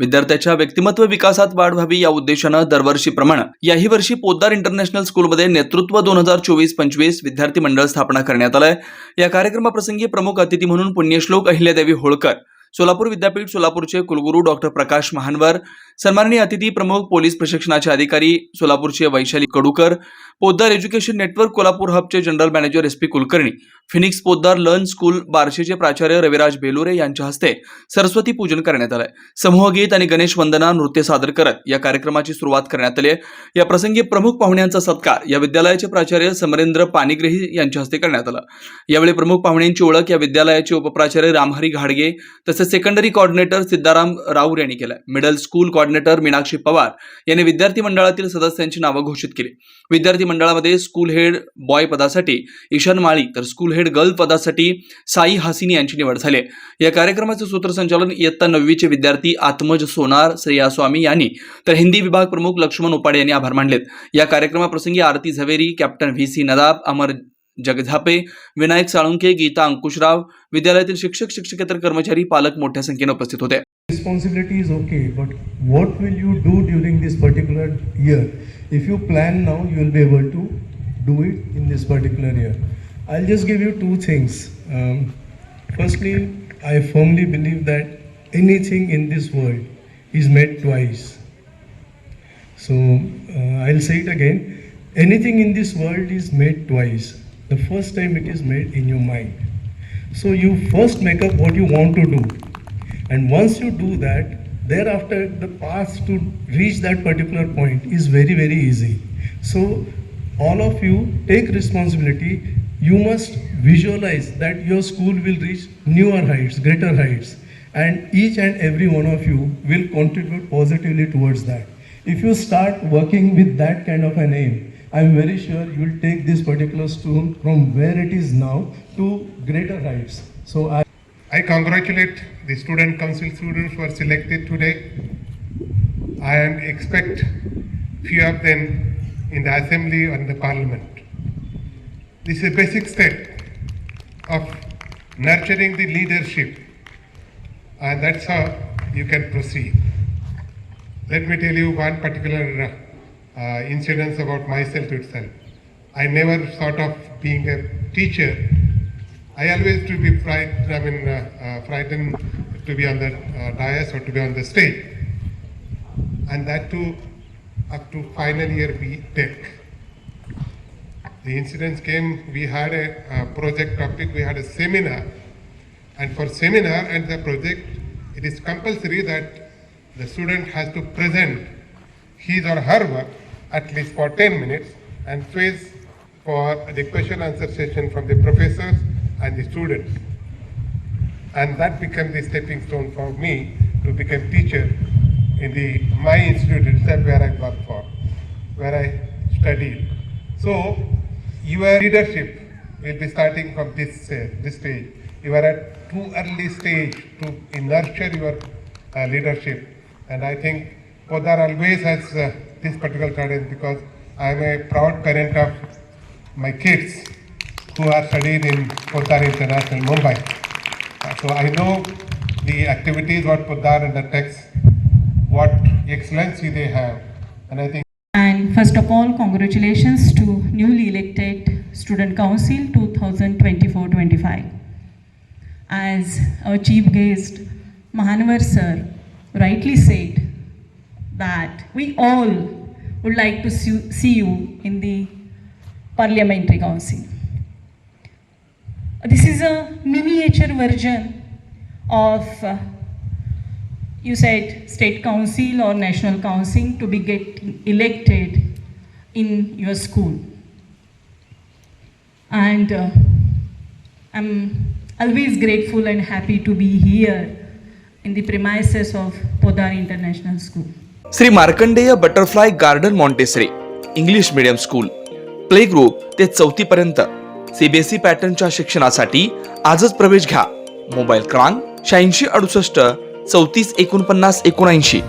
विद्यार्थ्याच्या व्यक्तिमत्व विकासात वाढ व्हावी या उद्देशानं दरवर्षीप्रमाणे याही वर्षी पोद्दार इंटरनॅशनल स्कूलमध्ये नेतृत्व 2024-25 विद्यार्थी मंडळ स्थापना करण्यात आलंय। या कार्यक्रमाप्रसंगी प्रमुख अतिथी म्हणून पुण्यश्लोक अहिल्यादेवी होळकर, सोलापूर विद्यापीठ सोलापूरचे कुलगुरू डॉक्टर प्रकाश महानवर, सन्माननीय अतिथी प्रमुख पोलीस प्रशिक्षणाचे अधिकारी सोलापूरचे वैशाली कडूकर, पोद्दार एज्युकेशन नेटवर्क कोल्हापूर हबचे general manager SP Kulkarni, Phoenix Poddar learn school बार्शीचे प्राचार्य रविराज बेलुरे यांच्या हस्ते सरस्वती पूजन करण्यात आलंय। समूहगीत आणि गणेश वंदना नृत्य सादर करत या कार्यक्रमाची सुरुवात करण्यात आली। या प्रसंगी प्रमुख पाहुण्यांचा सत्कार या विद्यालयाचे प्राचार्य समरेंद्र पानिग्रही यांच्या हस्ते करण्यात आला। यावेळी प्रमुख पाहुण्यांची ओळख या विद्यालयाचे उपप्राचार्य रामहरी घाडगे तसेच सेकंडरी कोऑर्डिनेटर सिद्धाराम राऊर यांनी केलं। Middle school coordinator Meenakshi Pawar यांनी विद्यार्थी मंडळातील सदस्यांची नावे घोषित केली। विद्यार्थी मंडळामध्ये स्कूल हेड बॉय पदासाठी ईशान माळी तर स्कूल हेड गर्ल पदासाठी साई हासिनी यांची निवड झाली। या कार्यक्रमाचे सूत्रसंचालन इयत्ता 9वीचे विद्यार्थी आत्मज सोनार, श्रेया स्वामी यांनी तर हिंदी विभाग प्रमुख लक्ष्मण उपाडे यांनी आभार मानलेत। या कार्यक्रमाप्रसंगी आरती झवेरी, कॅप्टन VC नदाब, अमर जगझापे, विनायक साळुंके, गीता अंकुशराव, विद्यालयातील शिक्षक, शिक्षकेतर कर्मचारी, पालक मोठ्या संख्येने उपस्थित होते। Responsibility is okay, but what will you do during this particular year? If you plan now, you will be able to do it in this particular year. I'll just give you two things. Firstly, I firmly believe that anything in this world is made twice. So I'll say it again. Anything in this world is made twice. The first time it is made in your mind. So you first make up what you want to do. And once you do that, thereafter the path to reach that particular point is very, very easy. So all of you take responsibility. You must visualize that your school will reach newer heights, greater heights, and each and every one of you will contribute positively towards that. If you start working with that kind of an aim, I'm very sure you will take this particular school from where it is now to greater heights. So I congratulate the student council students who are selected today. I expect few of them in the assembly or in the parliament. This is a basic step of nurturing the leadership, and that's how you can proceed. Let me tell you one particular incident about myself itself. I never thought of being a teacher. I always to be frightened to be on the dais or to be on the stage, and that too up to final year B.Tech. The incidents came. We had a project topic. We had a seminar, and for seminar and the project, it is compulsory that the student has to present his or her work at least for 10 minutes and face for the question answer session from the professors and the students, and that became the stepping stone for me to become teacher in my institute itself, where I worked for, where I studied. So your leadership will be starting from this stage. You are at too early stage to nurture your leadership, and I think Poddar always has this particular challenge, because I am a proud parent of my kids who are studied in Poddar International, Mumbai. So I know the activities what Poddar undertakes, what excellency they have, and I think. And first of all, congratulations to newly elected Student Council 2024-25. As our chief guest, Mahanwar sir, rightly said that we all would like to see you in the Parliamentary Council. This is a miniature version of, you said, State Council or National Council to be elected in your school. And I'm always grateful and happy to be here in the premises of Poddar International School. Shri Markandeya butterfly garden Montessori English medium school, play group ते 4थी पर्यंत CBSE पॅटर्नच्या शिक्षणासाठी आजच प्रवेश घ्या। Mobile क्रमांक 8668 34 49 79।